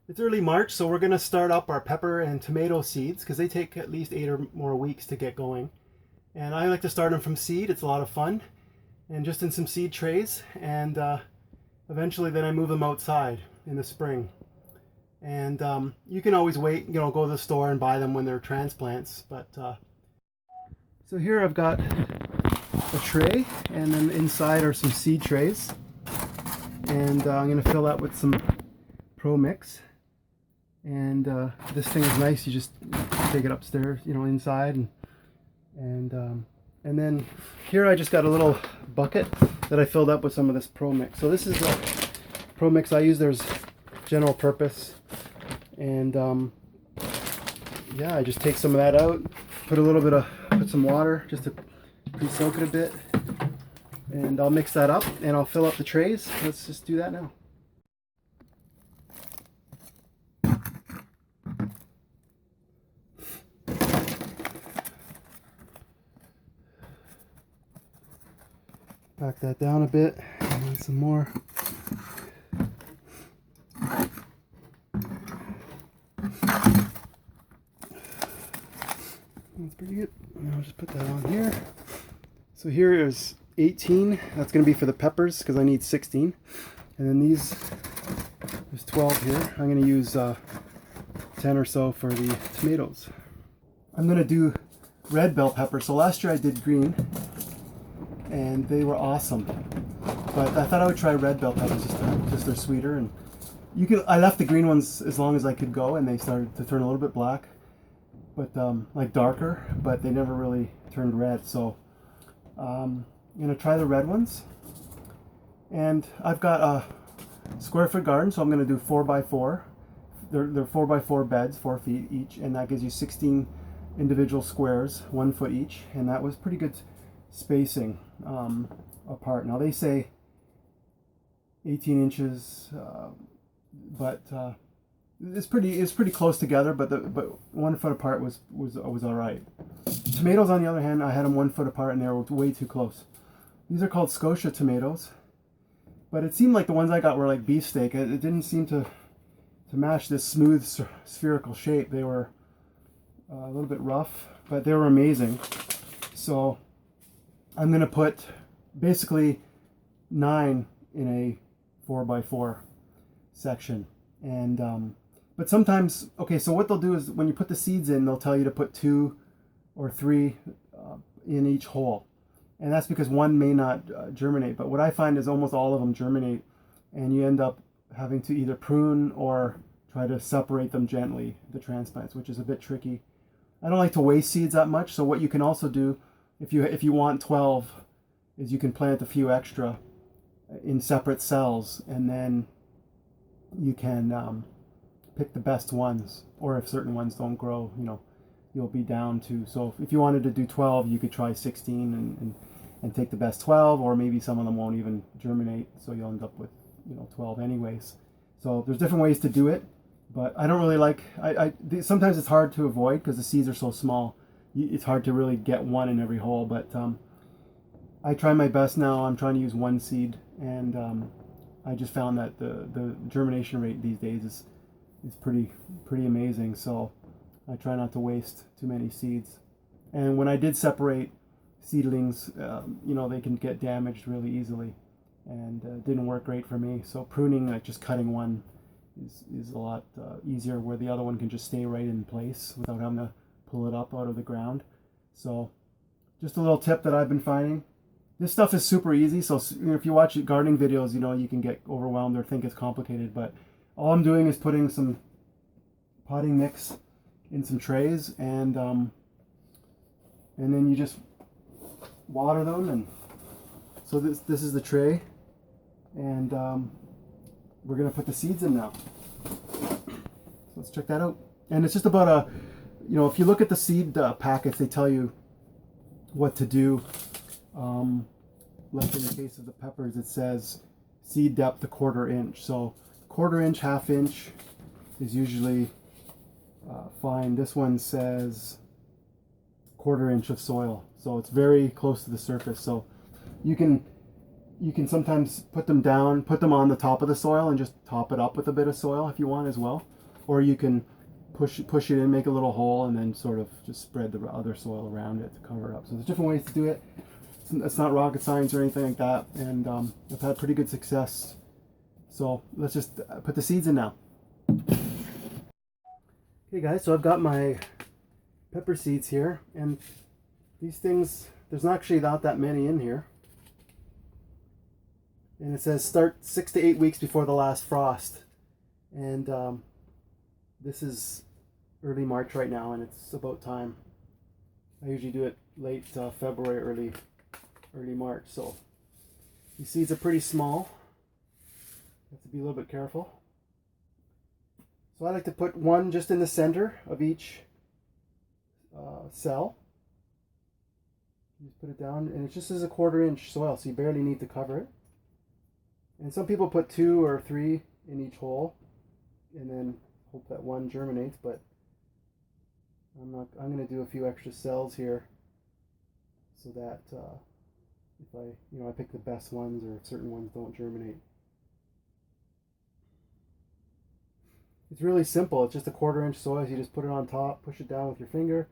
It's early March, so we're going to start up our pepper and tomato seeds because they take at least 8 or more weeks to get going. And I like to start them from seed. It's a lot of fun. And just in some seed trays. And eventually then I move them outside in the spring. And you can always wait, go to the store and buy them when they're transplants. But so here I've got a tray, and then inside are some seed trays. And I'm going to fill that with some Pro Mix. And this thing is nice. You just take it upstairs, inside, and then here I just got a little bucket that I filled up with some of this Pro Mix. So this is the Pro Mix I use. There's general purpose, and yeah, I just take some of that out, put some water just to pre-soak it a bit, and I'll mix that up and I'll fill up the trays. Let's just do that now. Back that down a bit, and then some more. That's pretty good. I'll just put that on here. So here is 18. That's going to be for the peppers because I need 16. And then there's 12 here. I'm going to use 10 or so for the tomatoes. I'm going to do red bell pepper. So last year I did green, and they were awesome. But I thought I would try red bell peppers this time because they're sweeter. And I left the green ones as long as I could go, and they started to turn a little bit black, but like darker, but they never really turned red. So I'm gonna try the red ones. And I've got a square foot garden, so I'm gonna do 4x4. They're 4x4 beds, 4 feet each, and that gives you 16 individual squares, 1 foot each, and that was pretty good spacing apart. Now they say 18 inches, but it's pretty close together. But 1 foot apart was all right. Tomatoes, on the other hand, I had them 1 foot apart, and they were way too close. These are called Scotia tomatoes, but it seemed like the ones I got were like beefsteak. It didn't seem to match this smooth spherical shape. They were a little bit rough, but they were amazing. So I'm going to put basically 9 in a 4x4 section. And but sometimes, okay, so what they'll do is when you put the seeds in, they'll tell you to put 2 or 3 in each hole. And that's because one may not germinate. But what I find is almost all of them germinate, and you end up having to either prune or try to separate them gently, the transplants, which is a bit tricky. I don't like to waste seeds that much. So what you can also do, if you want 12, is you can plant a few extra in separate cells, and then you can pick the best ones. Or if certain ones don't grow, you'll be down to. So if you wanted to do 12, you could try 16 and take the best 12, or maybe some of them won't even germinate, so you'll end up with 12 anyways. So there's different ways to do it, but I don't really like. Sometimes it's hard to avoid because the seeds are so small. It's hard to really get one in every hole, but I try my best now. I'm trying to use one seed, and I just found that the germination rate these days is pretty amazing. So I try not to waste too many seeds. And when I did separate seedlings, they can get damaged really easily, and it didn't work great for me. So pruning, like just cutting one, is a lot easier, where the other one can just stay right in place without having to pull it up out of the ground. So just a little tip that I've been finding. This stuff is super easy, so if you watch gardening videos, you can get overwhelmed or think it's complicated, but all I'm doing is putting some potting mix in some trays, and then you just water them. And so this is the tray, and we're gonna put the seeds in now. So let's check that out. And it's just about if you look at the seed packets, they tell you what to do. Like in the case of the peppers, it says seed depth a 1/4 inch. So 1/4 inch, 1/2 inch is usually fine. This one says 1/4 inch of soil, so it's very close to the surface. So you can you can sometimes put them down, put them on the top of the soil and just top it up with a bit of soil if you want as well. Or you can push it in, make a little hole, and then sort of just spread the other soil around it to cover it up. So there's different ways to do it. It's not rocket science or anything like that, and I've had pretty good success. So let's just put the seeds in now. Okay guys, so I've got my pepper seeds here, and these things, there's actually not that many in here. And it says start 6 to 8 weeks before the last frost. And this is early March right now, and it's about time. I usually do it late February, early March. So these seeds are pretty small. You have to be a little bit careful. So I like to put one just in the center of each cell. Just put it down, and it just is a 1/4 inch soil, so you barely need to cover it. And some people put 2 or 3 in each hole, and then hope that one germinates. But I'm going to do a few extra cells here, so that if I pick the best ones, or if certain ones don't germinate. It's really simple. It's just a 1/4 inch soil. So you just put it on top, push it down with your finger,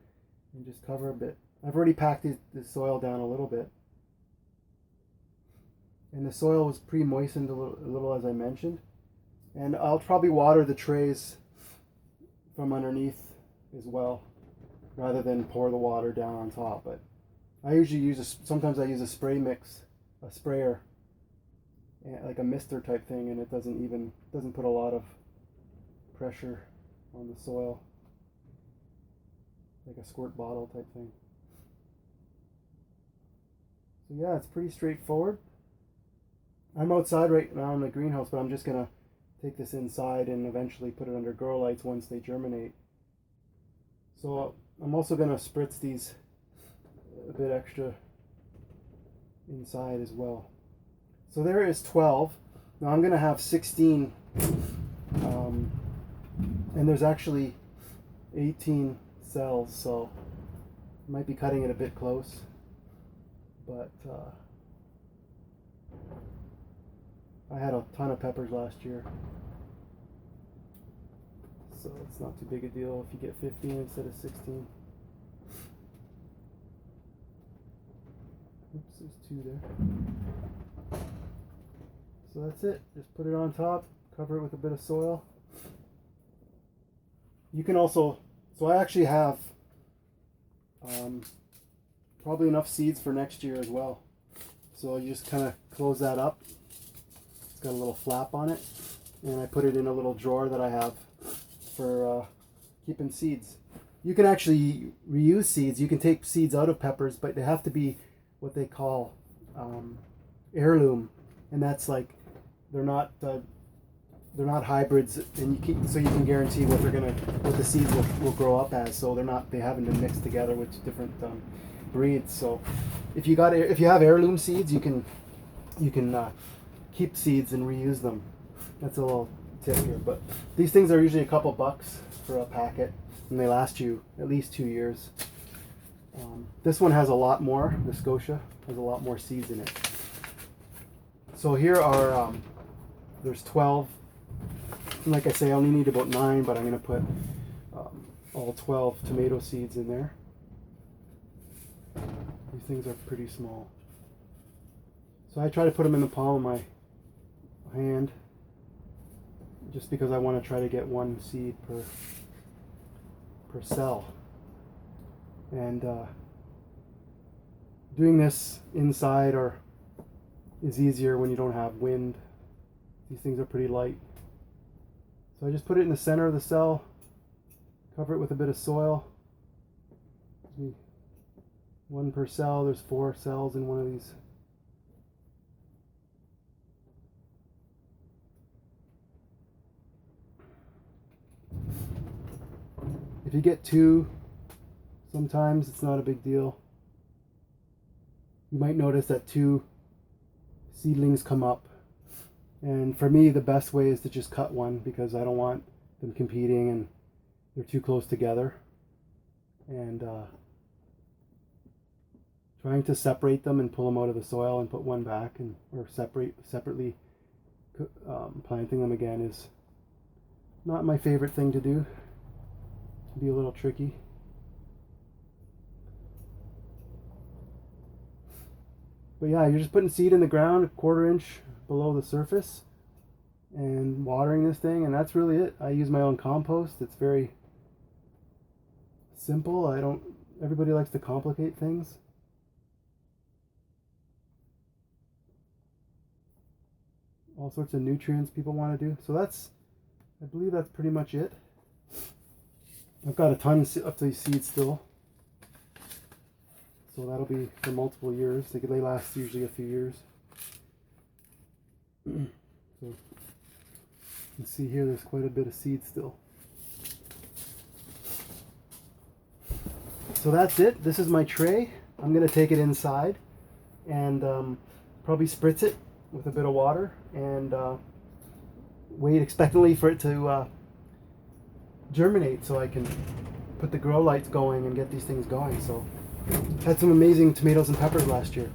and just cover a bit. I've already packed the soil down a little bit. And the soil was pre-moistened a little, as I mentioned. And I'll probably water the trays from underneath as well, rather than pour the water down on top. But I usually sometimes I use a spray mix, a sprayer, like a mister type thing, and it doesn't put a lot of pressure on the soil, like a squirt bottle type thing. So yeah, it's pretty straightforward. I'm outside right now in the greenhouse, but I'm just gonna take this inside and eventually put it under grow lights once they germinate. So I'm also gonna spritz these a bit extra inside as well. So there is 12. Now I'm gonna have 16, and there's actually 18 cells, so I might be cutting it a bit close, but I had a ton of peppers last year, so it's not too big a deal if you get 15 instead of 16. Oops, there's 2 there. So that's it. Just put it on top, cover it with a bit of soil. You can also, so I actually have probably enough seeds for next year as well. So you just kind of close that up. It's got a little flap on it, and I put it in a little drawer that I have for keeping seeds. You can actually reuse seeds. You can take seeds out of peppers, but they have to be what they call heirloom, and that's like they're not hybrids, and so you can guarantee what the seeds will grow up as. So they haven't been mixed together with different breeds. So if you have heirloom seeds, you can keep seeds and reuse them. That's a little tip here. But these things are usually a couple bucks for a packet, and they last you at least 2 years. This one has a lot more. The Scotia has a lot more seeds in it. So here are there's 12. And like I say, I only need about 9, but I'm going to put all 12 tomato seeds in there. These things are pretty small. So I try to put them in the palm of my hand, just because I want to try to get 1 seed per cell. And doing this inside is easier when you don't have wind. These things are pretty light. So I just put it in the center of the cell, cover it with a bit of soil. 1 per cell. There's 4 cells in one of these. If you get 2, sometimes it's not a big deal. You might notice that 2 seedlings come up. And for me, the best way is to just cut 1, because I don't want them competing and they're too close together. And trying to separate them and pull them out of the soil and put one back, and or separately planting them again is not my favorite thing to do. It'd be a little tricky. But yeah, you're just putting seed in the ground a 1/4 inch below the surface and watering this thing, and that's really it. I use my own compost. It's very simple. Everybody likes to complicate things. All sorts of nutrients people want to do. So I believe that's pretty much it. I've got a ton of these seeds still. So that'll be for multiple years. They last usually a few years. So you can see here there's quite a bit of seed still. So that's it. This is my tray. I'm going to take it inside and probably spritz it with a bit of water and wait expectantly for it to germinate so I can put the grow lights going and get these things going. So had some amazing tomatoes and peppers last year.